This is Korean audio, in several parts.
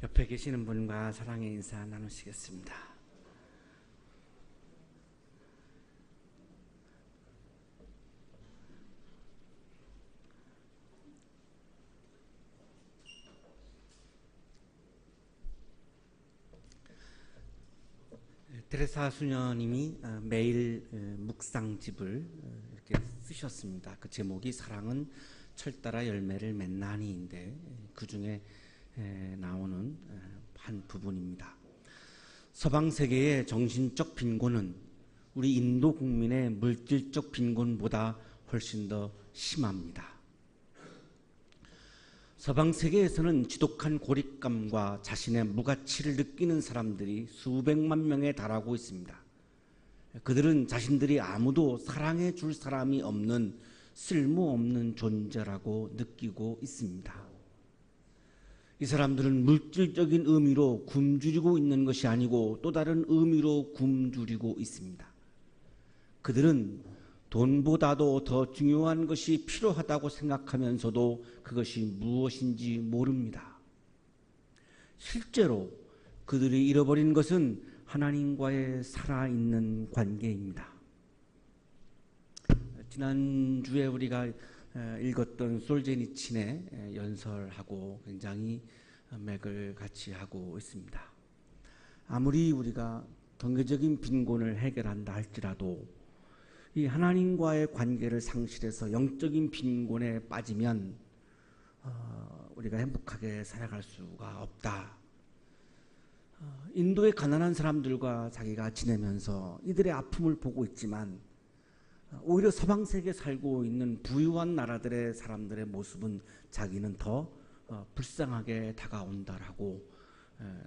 옆에 계시는 분과 사랑의 인사 나누시겠습니다. 테레사 수녀님이 매일 묵상집을 이렇게 쓰셨습니다. 그 제목이 사랑은 철따라 열매를 맺나니인데 그 중에 나오는 한 부분입니다. 서방 세계의 정신적 빈곤은 우리 인도 국민의 물질적 빈곤보다 훨씬 더 심합니다. 서방 세계에서는 지독한 고립감과 자신의 무가치를 느끼는 사람들이 수백만 명에 달하고 있습니다. 그들은 자신들이 아무도 사랑해 줄 사람이 없는 쓸모없는 존재라고 느끼고 있습니다. 이 사람들은 물질적인 의미로 굶주리고 있는 것이 아니고 또 다른 의미로 굶주리고 있습니다. 그들은 돈보다도 더 중요한 것이 필요하다고 생각하면서도 그것이 무엇인지 모릅니다. 실제로 그들이 잃어버린 것은 하나님과의 살아있는 관계입니다. 지난주에 우리가 읽었던 솔제니친의 연설하고 굉장히 맥을 같이 하고 있습니다. 아무리 우리가 경제적인 빈곤을 해결한다 할지라도 이 하나님과의 관계를 상실해서 영적인 빈곤에 빠지면 우리가 행복하게 살아갈 수가 없다. 인도의 가난한 사람들과 자기가 지내면서 이들의 아픔을 보고 있지만 오히려 서방 세계에 살고 있는 부유한 나라들의 사람들의 모습은 자기는 더 불쌍하게 다가온다라고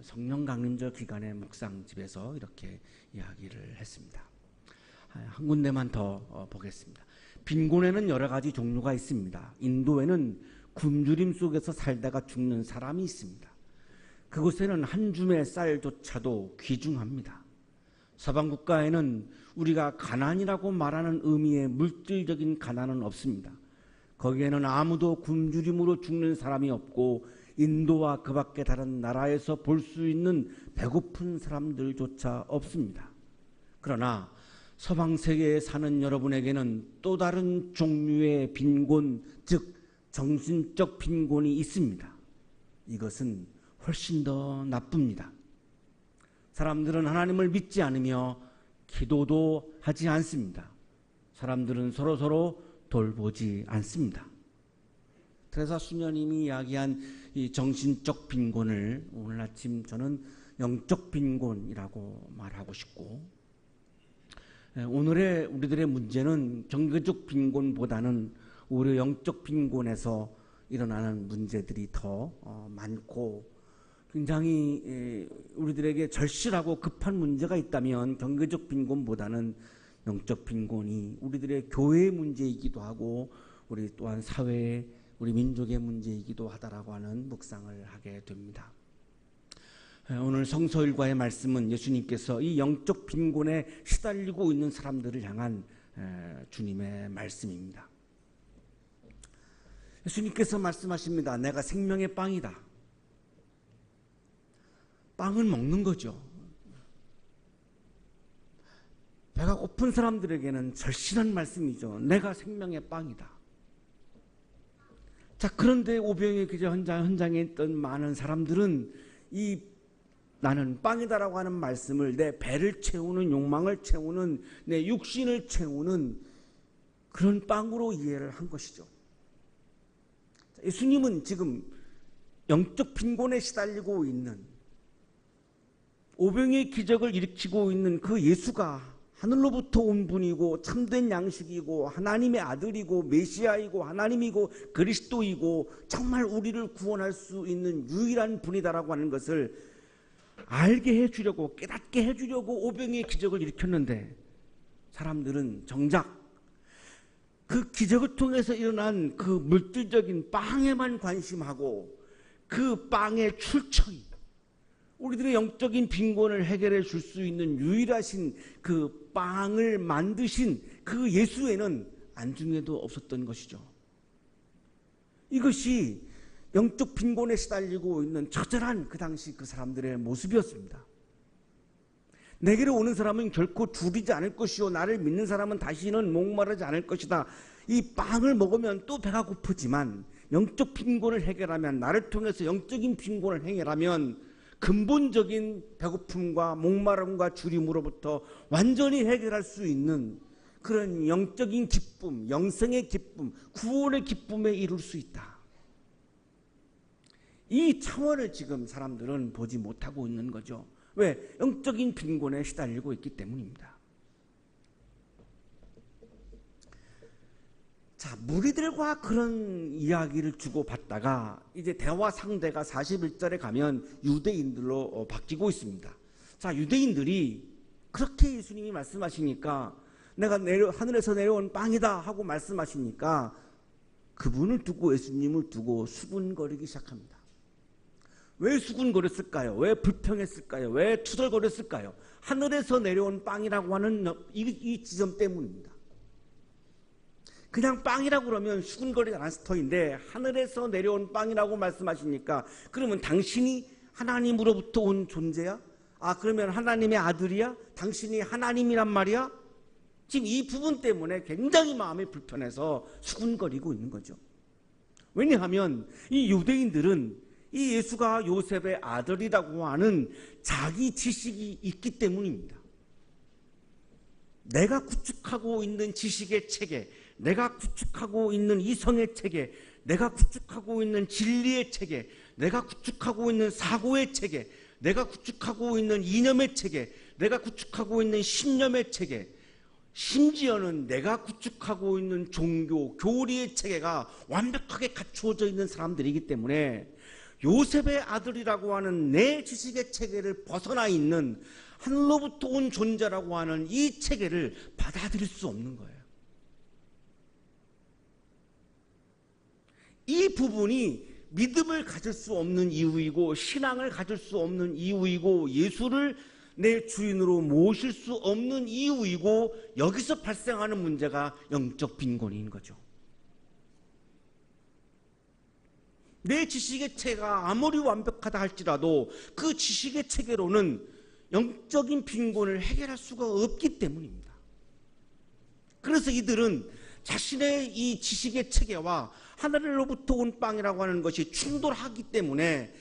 성령 강림절 기간의 묵상집에서 이렇게 이야기를 했습니다. 한 군데만 더 보겠습니다. 빈곤에는 여러 가지 종류가 있습니다. 인도에는 굶주림 속에서 살다가 죽는 사람이 있습니다. 그곳에는 한 줌의 쌀조차도 귀중합니다. 서방 국가에는 우리가 가난이라고 말하는 의미의 물질적인 가난은 없습니다. 거기에는 아무도 굶주림으로 죽는 사람이 없고 인도와 그 밖의 다른 나라에서 볼 수 있는 배고픈 사람들조차 없습니다. 그러나 서방 세계에 사는 여러분에게는 또 다른 종류의 빈곤, 즉 정신적 빈곤이 있습니다. 이것은 훨씬 더 나쁩니다. 사람들은 하나님을 믿지 않으며 기도도 하지 않습니다. 사람들은 서로서로 돌보지 않습니다. 테레사 수녀님이 이야기한 이 정신적 빈곤을 오늘 아침 저는 영적 빈곤이라고 말하고 싶고, 오늘의 우리들의 문제는 경제적 빈곤보다는 오히려 영적 빈곤에서 일어나는 문제들이 더 많고, 굉장히 우리들에게 절실하고 급한 문제가 있다면 경제적 빈곤보다는 영적 빈곤이 우리들의 교회의 문제이기도 하고 우리 또한 사회의 우리 민족의 문제이기도 하다라고 하는 묵상을 하게 됩니다. 오늘 성서일과의 말씀은 예수님께서 이 영적 빈곤에 시달리고 있는 사람들을 향한 주님의 말씀입니다. 예수님께서 말씀하십니다. 내가 생명의 빵이다. 빵을 먹는 거죠. 배가 고픈 사람들에게는 절실한 말씀이죠. 내가 생명의 빵이다. 자, 그런데 오병이어 기자 현장에 있던 많은 사람들은 이 나는 빵이다라고 하는 말씀을 내 배를 채우는, 욕망을 채우는, 내 육신을 채우는 그런 빵으로 이해를 한 것이죠. 예수님은 지금 영적 빈곤에 시달리고 있는, 오병이의 기적을 일으키고 있는 그 예수가 하늘로부터 온 분이고 참된 양식이고 하나님의 아들이고 메시아이고 하나님이고 그리스도이고 정말 우리를 구원할 수 있는 유일한 분이다라고 하는 것을 알게 해주려고, 깨닫게 해주려고 오병이의 기적을 일으켰는데, 사람들은 정작 그 기적을 통해서 일어난 그 물질적인 빵에만 관심하고 그 빵의 출처인, 우리들의 영적인 빈곤을 해결해 줄 수 있는 유일하신 그 빵을 만드신 그 예수에는 안중에도 없었던 것이죠. 이것이 영적 빈곤에 시달리고 있는 처절한 그 당시 그 사람들의 모습이었습니다. 내게로 오는 사람은 결코 줄이지 않을 것이요 나를 믿는 사람은 다시는 목마르지 않을 것이다. 이 빵을 먹으면 또 배가 고프지만 영적 빈곤을 해결하면, 나를 통해서 영적인 빈곤을 해결하면 근본적인 배고픔과 목마름과 주림으로부터 완전히 해결할 수 있는 그런 영적인 기쁨, 영생의 기쁨, 구원의 기쁨에 이룰 수 있다. 이 차원을 지금 사람들은 보지 못하고 있는 거죠. 왜? 영적인 빈곤에 시달리고 있기 때문입니다. 자, 무리들과 그런 이야기를 주고받다가 이제 대화 상대가 41절에 가면 유대인들로 바뀌고 있습니다. 자, 유대인들이 그렇게 예수님이 말씀하시니까, 내가 하늘에서 내려온 빵이다 하고 말씀하시니까 그분을 두고, 예수님을 두고 수군거리기 시작합니다. 왜 수군거렸을까요? 왜 불평했을까요? 왜 투덜거렸을까요? 하늘에서 내려온 빵이라고 하는 이 지점 때문입니다. 그냥 빵이라고 그러면 수군거리지 않았을 터인데, 하늘에서 내려온 빵이라고 말씀하시니까, 그러면 당신이 하나님으로부터 온 존재야? 아, 그러면 하나님의 아들이야? 당신이 하나님이란 말이야? 지금 이 부분 때문에 굉장히 마음이 불편해서 수군거리고 있는 거죠. 왜냐하면 이 유대인들은 이 예수가 요셉의 아들이라고 하는 자기 지식이 있기 때문입니다. 내가 구축하고 있는 지식의 체계, 내가 구축하고 있는 이성의 체계, 내가 구축하고 있는 진리의 체계, 내가 구축하고 있는 사고의 체계, 내가 구축하고 있는 이념의 체계, 내가 구축하고 있는 신념의 체계, 심지어는 내가 구축하고 있는 종교, 교리의 체계가 완벽하게 갖추어져 있는 사람들이기 때문에 요셉의 아들이라고 하는 내 지식의 체계를 벗어나 있는 하늘로부터 온 존재라고 하는 이 체계를 받아들일 수 없는 거예요. 이 부분이 믿음을 가질 수 없는 이유이고, 신앙을 가질 수 없는 이유이고, 예수를 내 주인으로 모실 수 없는 이유이고, 여기서 발생하는 문제가 영적 빈곤인 거죠. 내 지식의 체계가 아무리 완벽하다 할지라도 그 지식의 체계로는 영적인 빈곤을 해결할 수가 없기 때문입니다. 그래서 이들은 자신의 이 지식의 체계와 하늘로부터 온 빵이라고 하는 것이 충돌하기 때문에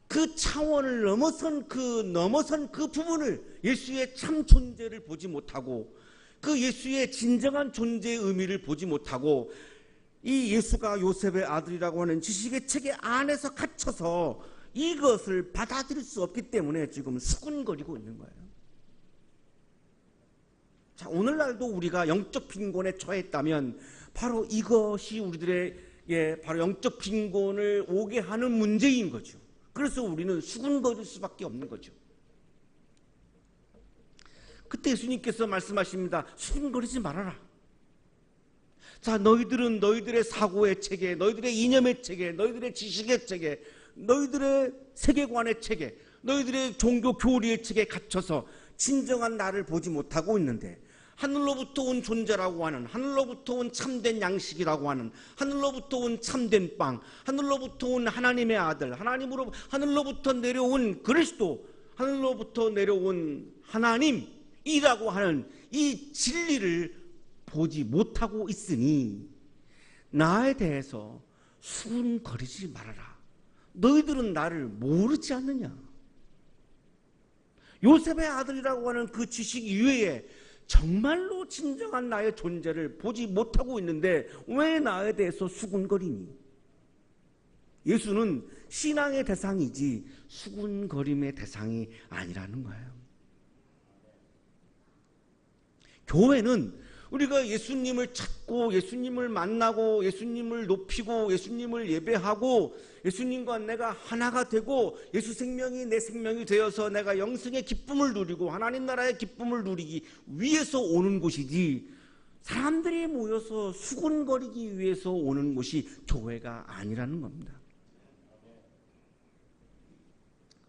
그 차원을 넘어선 그 부분을, 예수의 참 존재를 보지 못하고, 그 예수의 진정한 존재의 의미를 보지 못하고, 이 예수가 요셉의 아들이라고 하는 지식의 체계 안에서 갇혀서 이것을 받아들일 수 없기 때문에 지금 수군거리고 있는 거예요. 자, 오늘날도 우리가 영적 빈곤에 처했다면 바로 이것이 우리들의 바로 영적 빈곤을 오게 하는 문제인 거죠. 그래서 우리는 수군거릴 수밖에 없는 거죠. 그때 예수님께서 말씀하십니다. 수군거리지 말아라. 자, 너희들은 너희들의 사고의 체계, 너희들의 이념의 체계, 너희들의 지식의 체계, 너희들의 세계관의 체계, 너희들의 종교 교리의 체계에 갇혀서 진정한 나를 보지 못하고 있는데, 하늘로부터 온 존재라고 하는, 하늘로부터 온 참된 양식이라고 하는, 하늘로부터 온 참된 빵, 하늘로부터 온 하나님의 아들, 하늘로부터 내려온 그리스도, 하늘로부터 내려온 하나님이라고 하는 이 진리를 보지 못하고 있으니 나에 대해서 수군거리지 말아라. 너희들은 나를 모르지 않느냐? 요셉의 아들이라고 하는 그 지식 이외에 정말로 진정한 나의 존재를 보지 못하고 있는데 왜 나에 대해서 수군거리니? 예수는 신앙의 대상이지 수군거림의 대상이 아니라는 거예요. 교회는 우리가 예수님을 찾고, 예수님을 만나고, 예수님을 높이고, 예수님을 예배하고, 예수님과 내가 하나가 되고, 예수 생명이 내 생명이 되어서 내가 영생의 기쁨을 누리고 하나님 나라의 기쁨을 누리기 위해서 오는 곳이지, 사람들이 모여서 수군거리기 위해서 오는 곳이 교회가 아니라는 겁니다.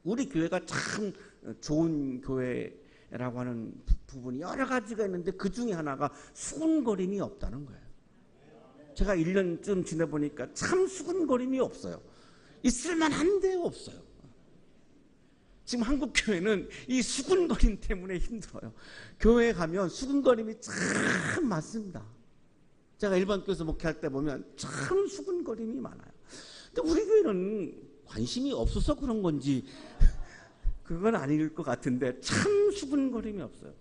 우리 교회가 참 좋은 교회라고 하는 부분이 여러 가지가 있는데 그 중에 하나가 수군거림이 없다는 거예요. 제가 1년쯤 지내보니까 참 수군거림이 없어요. 있을 만한데 없어요. 지금 한국 교회는 이 수군거림 때문에 힘들어요. 교회에 가면 수군거림이 참 많습니다. 제가 일반 교회에서 목회할 때 보면 참 수군거림이 많아요. 근데 우리 교회는 관심이 없어서 그런 건지 그건 아닐 것 같은데 참 수군거림이 없어요.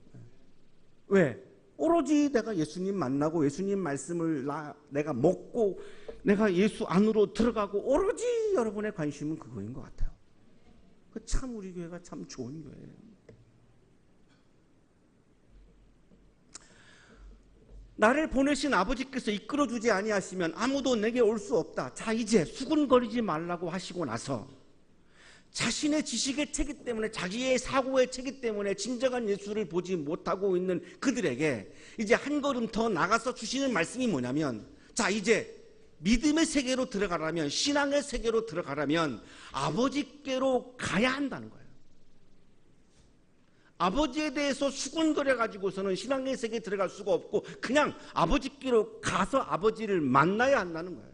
왜? 오로지 내가 예수님 만나고 예수님 말씀을 내가 먹고 내가 예수 안으로 들어가고 오로지 여러분의 관심은 그거인 것 같아요. 참 우리 교회가 참 좋은 교회예요. 나를 보내신 아버지께서 이끌어주지 아니하시면 아무도 내게 올 수 없다. 자, 이제 수군거리지 말라고 하시고 나서 자신의 지식의 체계 때문에 자기의 사고의 체계 때문에 진정한 예수를 보지 못하고 있는 그들에게 이제 한 걸음 더 나가서 주시는 말씀이 뭐냐면, 자, 이제 믿음의 세계로 들어가려면, 신앙의 세계로 들어가려면 아버지께로 가야 한다는 거예요. 아버지에 대해서 수군거려 가지고서는 신앙의 세계에 들어갈 수가 없고 그냥 아버지께로 가서 아버지를 만나야 한다는 거예요.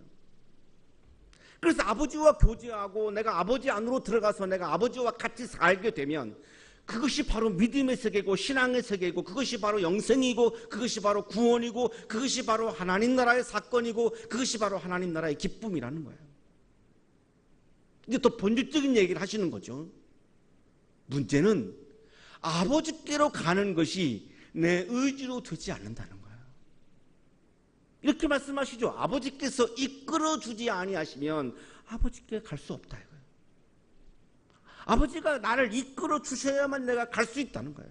그래서 아버지와 교제하고 내가 아버지 안으로 들어가서 내가 아버지와 같이 살게 되면 그것이 바로 믿음의 세계고 신앙의 세계고 그것이 바로 영생이고 그것이 바로 구원이고 그것이 바로 하나님 나라의 사건이고 그것이 바로 하나님 나라의 기쁨이라는 거예요. 이제 또 본질적인 얘기를 하시는 거죠. 문제는 아버지께로 가는 것이 내 의지로 되지 않는다는 거예요. 이렇게 말씀하시죠. 아버지께서 이끌어주지 아니하시면 아버지께 갈 수 없다 이거예요. 아버지가 나를 이끌어 주셔야만 내가 갈 수 있다는 거예요.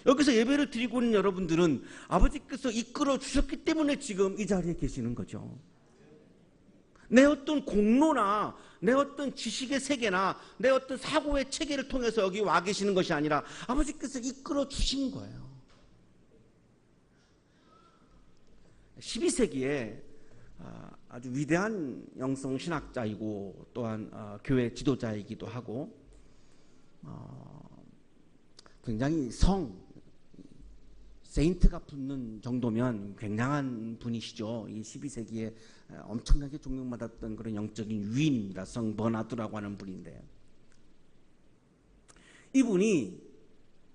여기서 예배를 드리고 있는 여러분들은 아버지께서 이끌어 주셨기 때문에 지금 이 자리에 계시는 거죠. 내 어떤 공로나 내 어떤 지식의 세계나 내 어떤 사고의 체계를 통해서 여기 와 계시는 것이 아니라 아버지께서 이끌어 주신 거예요. 12세기에 아주 위대한 영성신학자이고 또한 교회 지도자이기도 하고 굉장히 세인트가 붙는 정도면 굉장한 분이시죠. 이 12세기에 엄청나게 존경받았던 그런 영적인 위인입니다. 성 버나드라고 하는 분인데, 이분이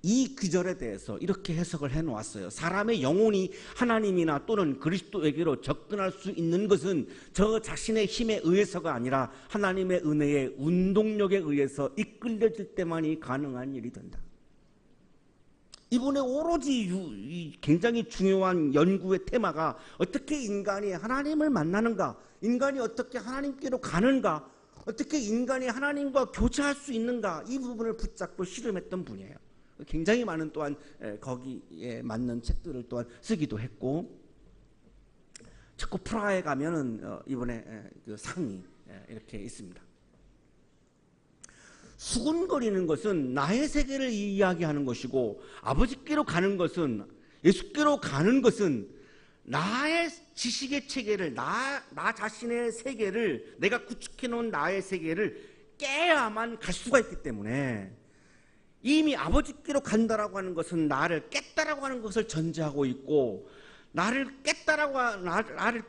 이 구절에 대해서 이렇게 해석을 해놓았어요. 사람의 영혼이 하나님이나 또는 그리스도에게로 접근할 수 있는 것은 저 자신의 힘에 의해서가 아니라 하나님의 은혜의 운동력에 의해서 이끌려질 때만이 가능한 일이 된다. 이분의 오로지 굉장히 중요한 연구의 테마가 어떻게 인간이 하나님을 만나는가, 인간이 어떻게 하나님께로 가는가, 어떻게 인간이 하나님과 교제할 수 있는가, 이 부분을 붙잡고 실험했던 분이에요. 굉장히 많은 또한 거기에 맞는 책들을 또한 쓰기도 했고, 체코 프라하에 가면은 이번에 그 상이 이렇게 있습니다. 수군거리는 것은 나의 세계를 이야기하는 것이고, 아버지께로 가는 것은, 예수께로 가는 것은 나의 지식의 체계를, 나 자신의 세계를, 내가 구축해 놓은 나의 세계를 깨야만 갈 수가 있기 때문에, 이미 아버지께로 간다라고 하는 것은 나를 깼다라고 하는 것을 전제하고 있고, 나를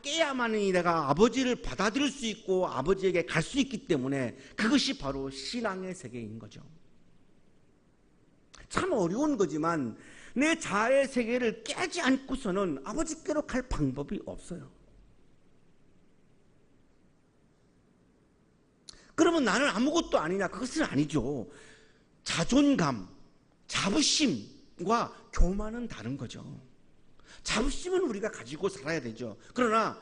깨야만이 내가 아버지를 받아들일 수 있고 아버지에게 갈 수 있기 때문에 그것이 바로 신앙의 세계인 거죠. 참 어려운 거지만 내 자아의 세계를 깨지 않고서는 아버지께로 갈 방법이 없어요. 그러면 나는 아무것도 아니냐? 그것은 아니죠. 자존감, 자부심과 교만은 다른 거죠. 자부심은 우리가 가지고 살아야 되죠. 그러나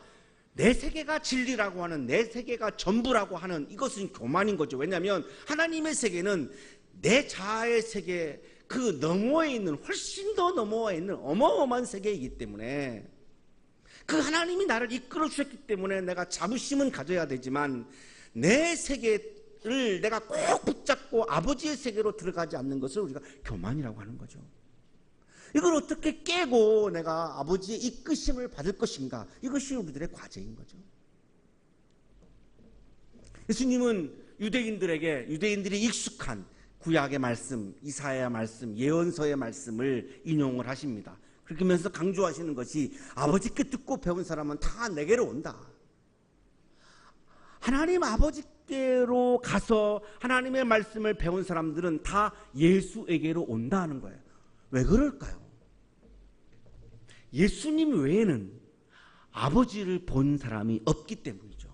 내 세계가 진리라고 하는, 내 세계가 전부라고 하는 이것은 교만인 거죠. 왜냐하면 하나님의 세계는 내 자아의 세계 그 너머에 있는, 훨씬 더 너머에 있는 어마어마한 세계이기 때문에, 그 하나님이 나를 이끌어 주셨기 때문에 내가 자부심은 가져야 되지만 내 세계를 내가 꼭 붙잡고 아버지의 세계로 들어가지 않는 것을 우리가 교만이라고 하는 거죠. 이걸 어떻게 깨고 내가 아버지의 이끄심을 받을 것인가, 이것이 우리들의 과제인 거죠. 예수님은 유대인들이 익숙한 구약의 말씀, 이사야의 말씀, 예언서의 말씀을 인용을 하십니다. 그러면서 강조하시는 것이, 아버지께 듣고 배운 사람은 다 내게로 온다. 하나님 아버지께로 가서 하나님의 말씀을 배운 사람들은 다 예수에게로 온다는 거예요. 왜 그럴까요? 예수님 외에는 아버지를 본 사람이 없기 때문이죠.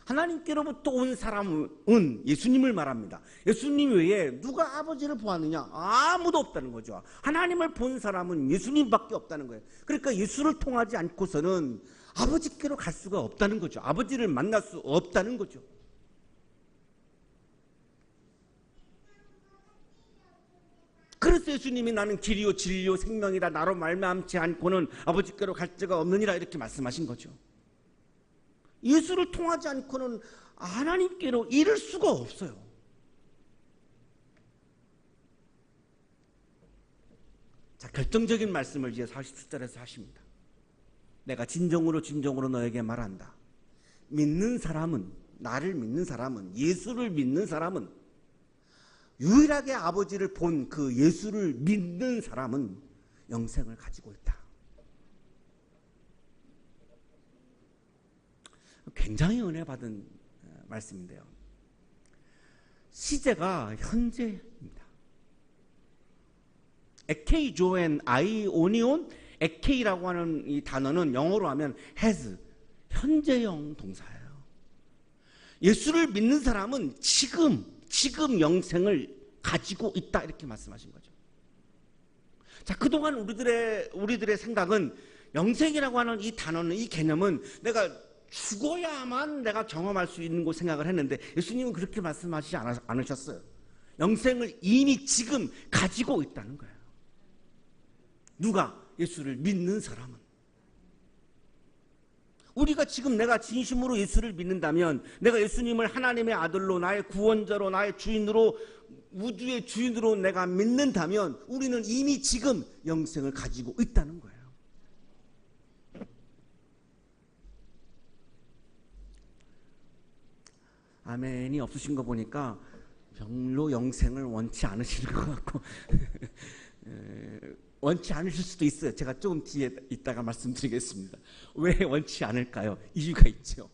하나님께로부터 온 사람은 예수님을 말합니다. 예수님 외에 누가 아버지를 보았느냐? 아무도 없다는 거죠. 하나님을 본 사람은 예수님밖에 없다는 거예요. 그러니까 예수를 통하지 않고서는 아버지께로 갈 수가 없다는 거죠. 아버지를 만날 수 없다는 거죠. 그래서 예수님이 나는 길이요 진리요 생명이라 나로 말미암지 않고는 아버지께로 갈 자가 없느니라 이렇게 말씀하신 거죠. 예수를 통하지 않고는 하나님께로 이를 수가 없어요. 자, 결정적인 말씀을 이제 47절에서 하십니다. 내가 진정으로 너에게 말한다. 믿는 사람은, 나를 믿는 사람은, 예수를 믿는 사람은, 유일하게 아버지를 본 그 예수를 믿는 사람은 영생을 가지고 있다. 굉장히 은혜 받은 말씀인데요. 시제가 현재입니다. 에케이 조엔 아이오니온, 에케이라고 하는 이 단어는 영어로 하면 has, 현재형 동사예요. 예수를 믿는 사람은 지금 영생을 가지고 있다 이렇게 말씀하신 거죠. 자, 그동안 우리들의 생각은 영생이라고 하는 이 단어는, 이 개념은 내가 죽어야만 내가 경험할 수 있는 거 생각을 했는데 예수님은 그렇게 말씀하시지 않으셨어요. 영생을 이미 지금 가지고 있다는 거예요. 누가? 예수를 믿는 사람은. 우리가 지금 내가 진심으로 예수를 믿는다면, 내가 예수님을 하나님의 아들로, 나의 구원자로, 나의 주인으로, 우주의 주인으로 내가 믿는다면 우리는 이미 지금 영생을 가지고 있다는 거예요. 아멘이 없으신 거 보니까 별로 영생을 원치 않으시는 것 같고 원치 않으실 수도 있어요. 제가 조금 뒤에 이따가 말씀드리겠습니다. 왜 원치 않을까요? 이유가 있죠.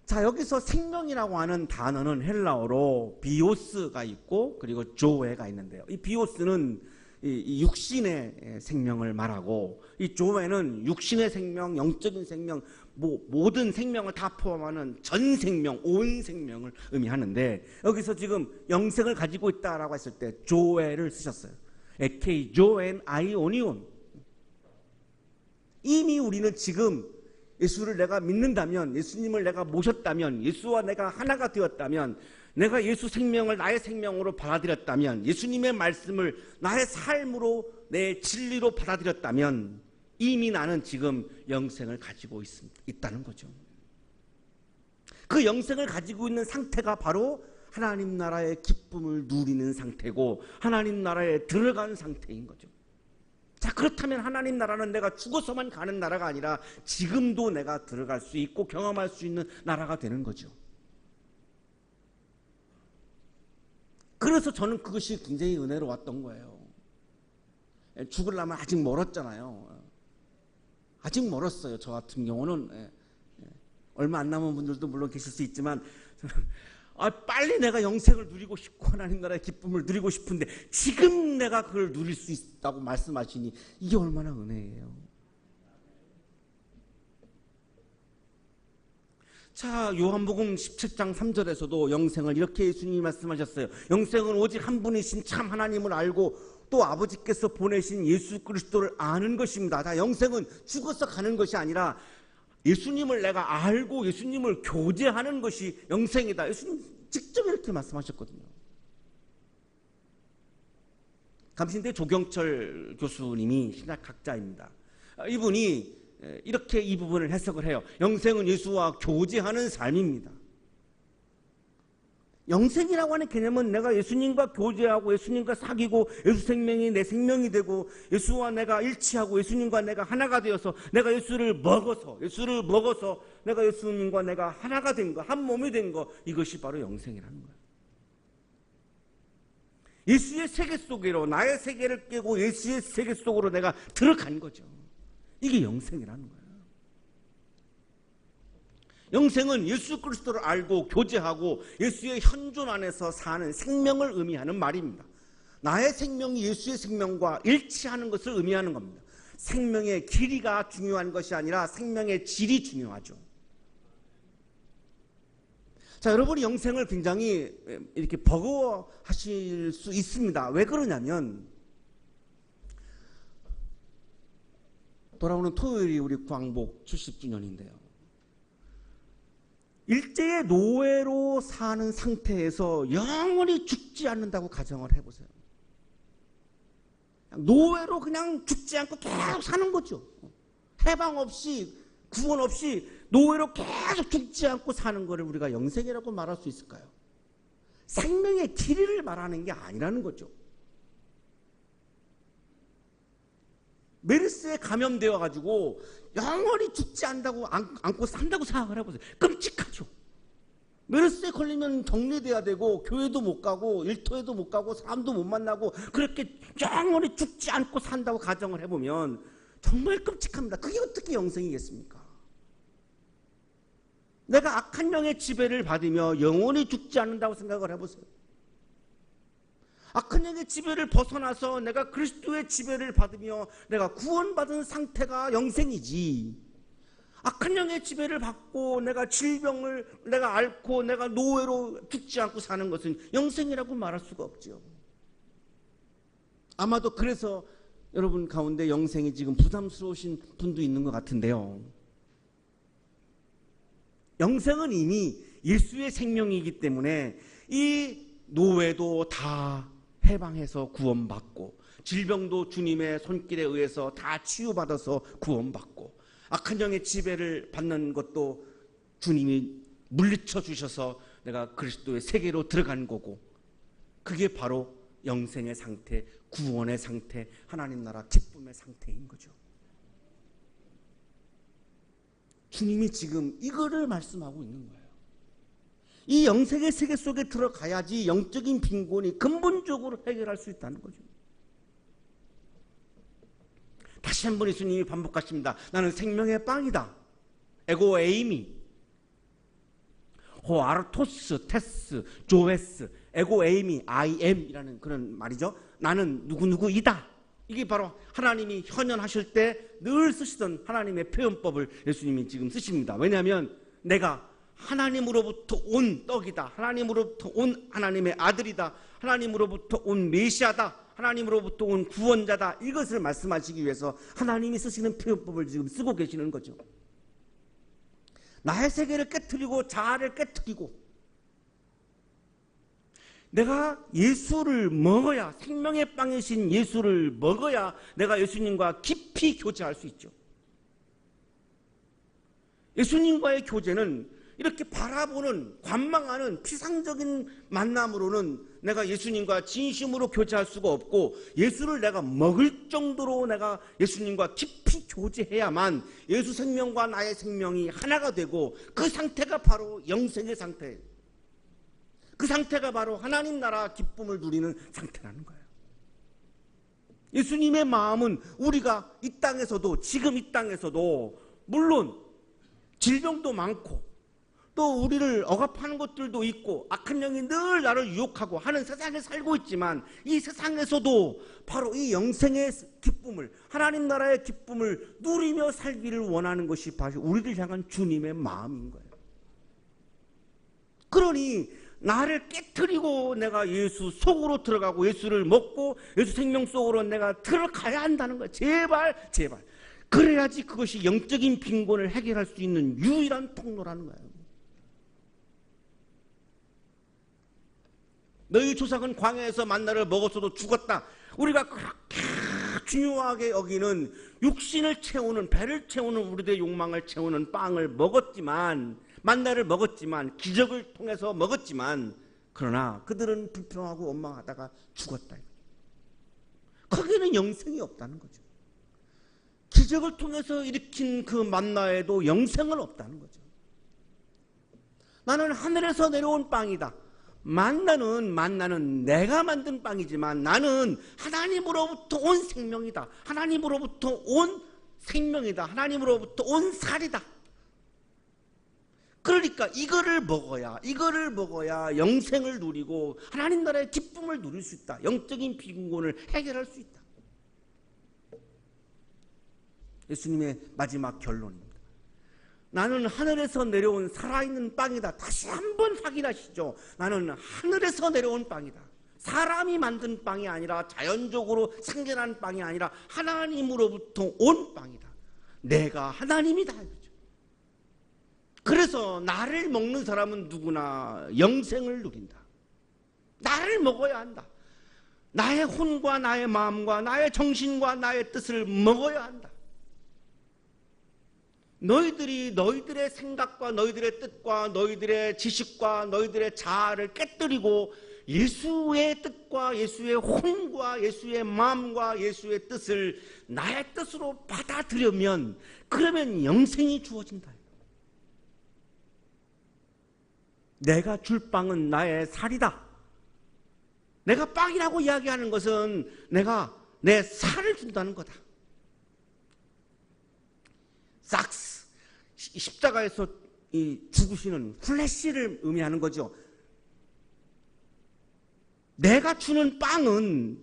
자, 여기서 생명이라고 하는 단어는 헬라어로 비오스가 있고 그리고 조에가 있는데요. 이 비오스는 이 육신의 생명을 말하고, 이 조에는 육신의 생명, 영적인 생명, 모든 생명을 다 포함하는 전 생명, 온 생명을 의미하는데, 여기서 지금 영생을 가지고 있다라고 했을 때 조에를 쓰셨어요. 에케이 조엔 아이오니온. 이미 우리는 지금 예수를 내가 믿는다면, 예수님을 내가 모셨다면, 예수와 내가 하나가 되었다면, 내가 예수 생명을 나의 생명으로 받아들였다면, 예수님의 말씀을 나의 삶으로, 내 진리로 받아들였다면 이미 나는 지금 영생을 가지고 있다는 거죠. 그 영생을 가지고 있는 상태가 바로 하나님 나라의 기쁨을 누리는 상태고 하나님 나라에 들어간 상태인 거죠. 자, 그렇다면 하나님 나라는 내가 죽어서만 가는 나라가 아니라 지금도 내가 들어갈 수 있고 경험할 수 있는 나라가 되는 거죠. 그래서 저는 그것이 굉장히 은혜로웠던 거예요. 죽으려면 아직 멀었잖아요. 아직 멀었어요. 저 같은 경우는 얼마 안 남은 분들도 물론 계실 수 있지만 빨리 내가 영생을 누리고 싶고 하나님 나라의 기쁨을 누리고 싶은데 지금 내가 그걸 누릴 수 있다고 말씀하시니 이게 얼마나 은혜예요. 자, 요한복음 17장 3절에서도 영생을 이렇게 예수님이 말씀하셨어요. 영생은 오직 한 분이신 참 하나님을 알고 또 아버지께서 보내신 예수 그리스도를 아는 것입니다. 자, 영생은 죽어서 가는 것이 아니라 예수님을 내가 알고 예수님을 교제하는 것이 영생이다. 예수님 직접 이렇게 말씀하셨거든요. 감신대 조경철 교수님이 신학학자입니다. 이분이 이렇게 이 부분을 해석을 해요. 영생은 예수와 교제하는 삶입니다. 영생이라고 하는 개념은 내가 예수님과 교제하고 예수님과 사귀고 예수 생명이 내 생명이 되고 예수와 내가 일치하고 예수님과 내가 하나가 되어서 내가 예수를 먹어서 내가 예수님과 내가 하나가 된 거, 한 몸이 된 거, 이것이 바로 영생이라는 거예요. 예수의 세계 속으로 나의 세계를 깨고 예수의 세계 속으로 내가 들어간 거죠. 이게 영생이라는 거예요. 영생은 예수 그리스도를 알고 교제하고 예수의 현존 안에서 사는 생명을 의미하는 말입니다. 나의 생명이 예수의 생명과 일치하는 것을 의미하는 겁니다. 생명의 길이가 중요한 것이 아니라 생명의 질이 중요하죠. 자, 여러분이 영생을 굉장히 이렇게 버거워하실 수 있습니다. 왜 그러냐면 돌아오는 토요일이 우리 구항복 70주년인데요. 일제의 노예로 사는 상태에서 영원히 죽지 않는다고 가정을 해보세요. 노예로 그냥 죽지 않고 계속 사는 거죠. 해방 없이 구원 없이 노예로 계속 죽지 않고 사는 것을 우리가 영생이라고 말할 수 있을까요? 생명의 길이를 말하는 게 아니라는 거죠. 메르스에 감염되어 가지고 영원히 죽지 않다고 안고 산다고 생각을 해보세요. 끔찍하죠. 메르스에 걸리면 격리돼야 되고 교회도 못 가고 일터에도 못 가고 사람도 못 만나고 그렇게 영원히 죽지 않고 산다고 가정을 해보면 정말 끔찍합니다. 그게 어떻게 영생이겠습니까? 내가 악한 영의 지배를 받으며 영원히 죽지 않는다고 생각을 해보세요. 악한 영의 지배를 벗어나서 내가 그리스도의 지배를 받으며 내가 구원받은 상태가 영생이지, 악한 영의 지배를 받고 내가 질병을 내가 앓고 내가 노예로 죽지 않고 사는 것은 영생이라고 말할 수가 없죠. 아마도 그래서 여러분 가운데 영생이 지금 부담스러우신 분도 있는 것 같은데요. 영생은 이미 예수의 생명이기 때문에 이 노예도 다 해방해서 구원받고 질병도 주님의 손길에 의해서 다 치유받아서 구원받고 악한 영의 지배를 받는 것도 주님이 물리쳐 주셔서 내가 그리스도의 세계로 들어간 거고, 그게 바로 영생의 상태, 구원의 상태, 하나님 나라 기쁨의 상태인 거죠. 주님이 지금 이거를 말씀하고 있는 거예요. 이 영생의 세계 속에 들어가야지 영적인 빈곤이 근본적으로 해결할 수 있다는 거죠. 다시 한번 예수님이 반복하십니다. 나는 생명의 빵이다. 에고 에이미, 호 아르토스, 테스, 조에스, 에고 에이미, I am이라는 그런 말이죠. 나는 누구누구이다. 이게 바로 하나님이 현현하실 때 늘 쓰시던 하나님의 표현법을 예수님이 지금 쓰십니다. 왜냐하면 내가 하나님으로부터 온 떡이다, 하나님으로부터 온 하나님의 아들이다, 하나님으로부터 온 메시아다, 하나님으로부터 온 구원자다, 이것을 말씀하시기 위해서 하나님이 쓰시는 표현법을 지금 쓰고 계시는 거죠. 나의 세계를 깨트리고 자아를 깨트리고 내가 예수를 먹어야, 생명의 빵이신 예수를 먹어야 내가 예수님과 깊이 교제할 수 있죠. 예수님과의 교제는 이렇게 바라보는, 관망하는 피상적인 만남으로는 내가 예수님과 진심으로 교제할 수가 없고, 예수를 내가 먹을 정도로 내가 예수님과 깊이 교제해야만 예수 생명과 나의 생명이 하나가 되고, 그 상태가 바로 영생의 상태예요. 그 상태가 바로 하나님 나라 기쁨을 누리는 상태라는 거예요. 예수님의 마음은 우리가 이 땅에서도, 지금 이 땅에서도 물론 질병도 많고 또 우리를 억압하는 것들도 있고 악한 영이 늘 나를 유혹하고 하는 세상에 살고 있지만, 이 세상에서도 바로 이 영생의 기쁨을, 하나님 나라의 기쁨을 누리며 살기를 원하는 것이 바로 우리를 향한 주님의 마음인 거예요. 그러니 나를 깨트리고 내가 예수 속으로 들어가고 예수를 먹고 예수 생명 속으로 내가 들어가야 한다는 거예요. 제발 제발. 그래야지 그것이 영적인 빈곤을 해결할 수 있는 유일한 통로라는 거예요. 너희 조상은 광야에서 만나를 먹었어도 죽었다. 우리가 그렇게 중요하게 여기는 육신을 채우는, 배를 채우는, 우리들의 욕망을 채우는 빵을 먹었지만, 만나를 먹었지만, 기적을 통해서 먹었지만, 그러나 그들은 불평하고 원망하다가 죽었다. 거기는 영생이 없다는 거죠. 기적을 통해서 일으킨 그 만나에도 영생은 없다는 거죠. 나는 하늘에서 내려온 빵이다. 만나는 내가 만든 빵이지만 나는 하나님으로부터 온 생명이다. 하나님으로부터 온 생명이다. 하나님으로부터 온 살이다. 그러니까 이거를 먹어야 영생을 누리고 하나님 나라의 기쁨을 누릴 수 있다. 영적인 빈곤을 해결할 수 있다. 예수님의 마지막 결론입니다. 나는 하늘에서 내려온 살아있는 빵이다. 다시 한번 확인하시죠. 나는 하늘에서 내려온 빵이다. 사람이 만든 빵이 아니라 자연적으로 생겨난 빵이 아니라 하나님으로부터 온 빵이다. 내가 하나님이다. 그래서 나를 먹는 사람은 누구나 영생을 누린다. 나를 먹어야 한다. 나의 혼과 나의 마음과 나의 정신과 나의 뜻을 먹어야 한다. 너희들이 너희들의 생각과 너희들의 뜻과 너희들의 지식과 너희들의 자아를 깨뜨리고 예수의 뜻과 예수의 혼과 예수의 마음과 예수의 뜻을 나의 뜻으로 받아들이면 그러면 영생이 주어진다. 내가 줄 빵은 나의 살이다. 내가 빵이라고 이야기하는 것은 내가 내 살을 준다는 거다. 삭스, 십자가에서 죽으시는 플래시를 의미하는 거죠. 내가 주는 빵은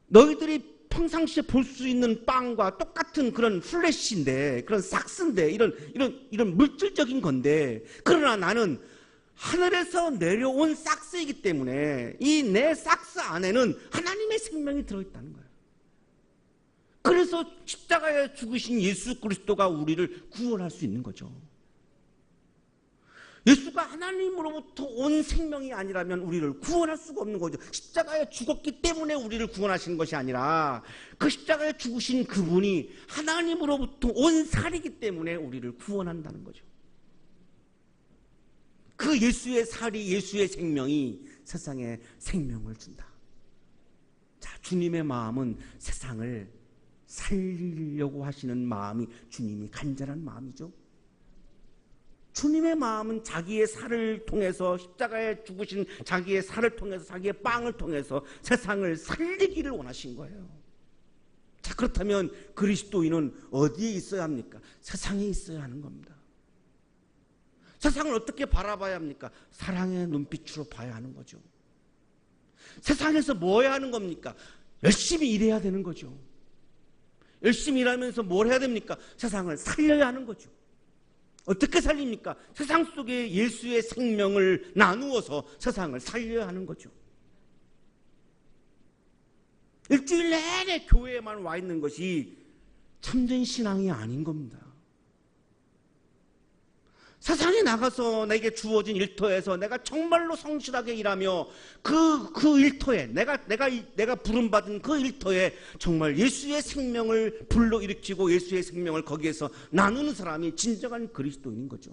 너희들이 평상시에 볼 수 있는 빵과 똑같은 그런 플래시인데, 그런 삭스인데, 이런 물질적인 건데, 그러나 나는 하늘에서 내려온 삭스이기 때문에 이 내 삭스 안에는 하나님의 생명이 들어있다는 거예요. 그래서 십자가에 죽으신 예수 그리스도가 우리를 구원할 수 있는 거죠. 예수가 하나님으로부터 온 생명이 아니라면 우리를 구원할 수가 없는 거죠. 십자가에 죽었기 때문에 우리를 구원하시는 것이 아니라 그 십자가에 죽으신 그분이 하나님으로부터 온 살이기 때문에 우리를 구원한다는 거죠. 그 예수의 살이, 예수의 생명이 세상에 생명을 준다. 자, 주님의 마음은 세상을 살리려고 하시는 마음이 주님이 간절한 마음이죠. 주님의 마음은 자기의 살을 통해서, 십자가에 죽으신 자기의 살을 통해서, 자기의 빵을 통해서 세상을 살리기를 원하신 거예요. 자, 그렇다면 그리스도인은 어디에 있어야 합니까? 세상에 있어야 하는 겁니다. 세상을 어떻게 바라봐야 합니까? 사랑의 눈빛으로 봐야 하는 거죠. 세상에서 뭐 해야 하는 겁니까? 열심히 일해야 되는 거죠. 열심히 일하면서 뭘 해야 됩니까? 세상을 살려야 하는 거죠. 어떻게 살립니까? 세상 속에 예수의 생명을 나누어서 세상을 살려야 하는 거죠. 일주일 내내 교회에만 와 있는 것이 참된 신앙이 아닌 겁니다. 세상에 나가서 내게 주어진 일터에서 내가 정말로 성실하게 일하며 그 일터에 내가 부름받은 그 일터에 정말 예수의 생명을 불러일으키고 예수의 생명을 거기에서 나누는 사람이 진정한 그리스도인인 거죠.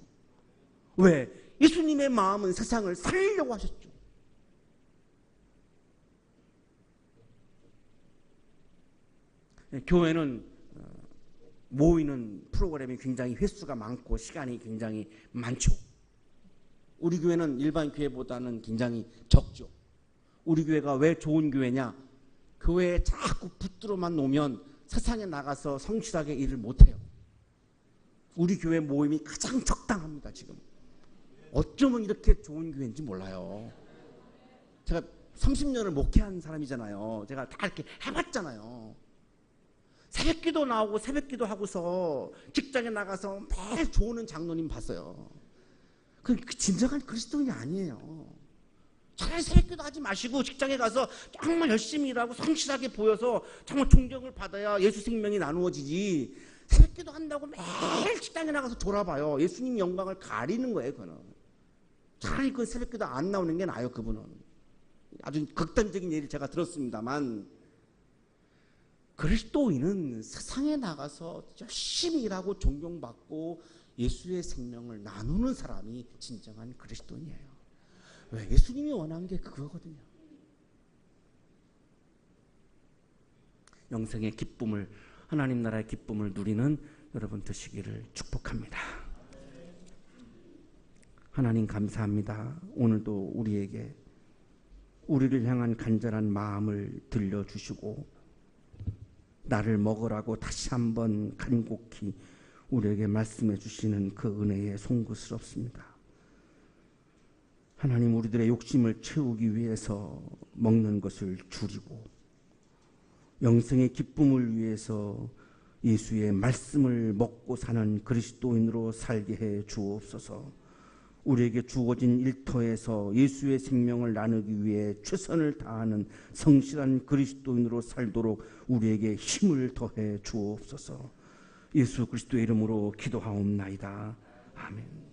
왜? 예수님의 마음은 세상을 살리려고 하셨죠. 교회는 모이는 프로그램이 굉장히 횟수가 많고 시간이 굉장히 많죠. 우리 교회는 일반 교회보다는 굉장히 적죠. 우리 교회가 왜 좋은 교회냐? 교회에 자꾸 붙들어만 놓으면 세상에 나가서 성실하게 일을 못해요. 우리 교회 모임이 가장 적당합니다. 지금 어쩌면 이렇게 좋은 교회인지 몰라요. 제가 30년을 목회한 사람이잖아요. 제가 다 이렇게 해봤잖아요. 새벽기도 나오고 새벽기도 하고서 직장에 나가서 매일 좋은 장로님 봤어요. 그 진정한 그리스도인이 아니에요. 차라리 새벽기도 하지 마시고 직장에 가서 정말 열심히 일하고 성실하게 보여서 정말 존경을 받아야 예수 생명이 나누어지지. 새벽기도 한다고 매일 직장에 나가서 돌아봐요. 예수님 영광을 가리는 거예요. 그거는 차라리 그 새벽기도 안 나오는 게 나아요. 그분은 아주 극단적인 예를 제가 들었습니다만, 그리스도인은 세상에 나가서 열심히 일하고 존경받고 예수의 생명을 나누는 사람이 진정한 그리스도인이에요. 왜? 예수님이 원한 게 그거거든요. 영생의 기쁨을, 하나님 나라의 기쁨을 누리는 여러분 되시기를 축복합니다. 하나님 감사합니다. 오늘도 우리에게 우리를 향한 간절한 마음을 들려주시고 나를 먹으라고 다시 한번 간곡히 우리에게 말씀해 주시는 그 은혜에 송구스럽습니다. 하나님, 우리들의 욕심을 채우기 위해서 먹는 것을 줄이고 영생의 기쁨을 위해서 예수의 말씀을 먹고 사는 그리스도인으로 살게 해 주옵소서. 우리에게 주어진 일터에서 예수의 생명을 나누기 위해 최선을 다하는 성실한 그리스도인으로 살도록 우리에게 힘을 더해 주옵소서. 예수 그리스도의 이름으로 기도하옵나이다. 아멘.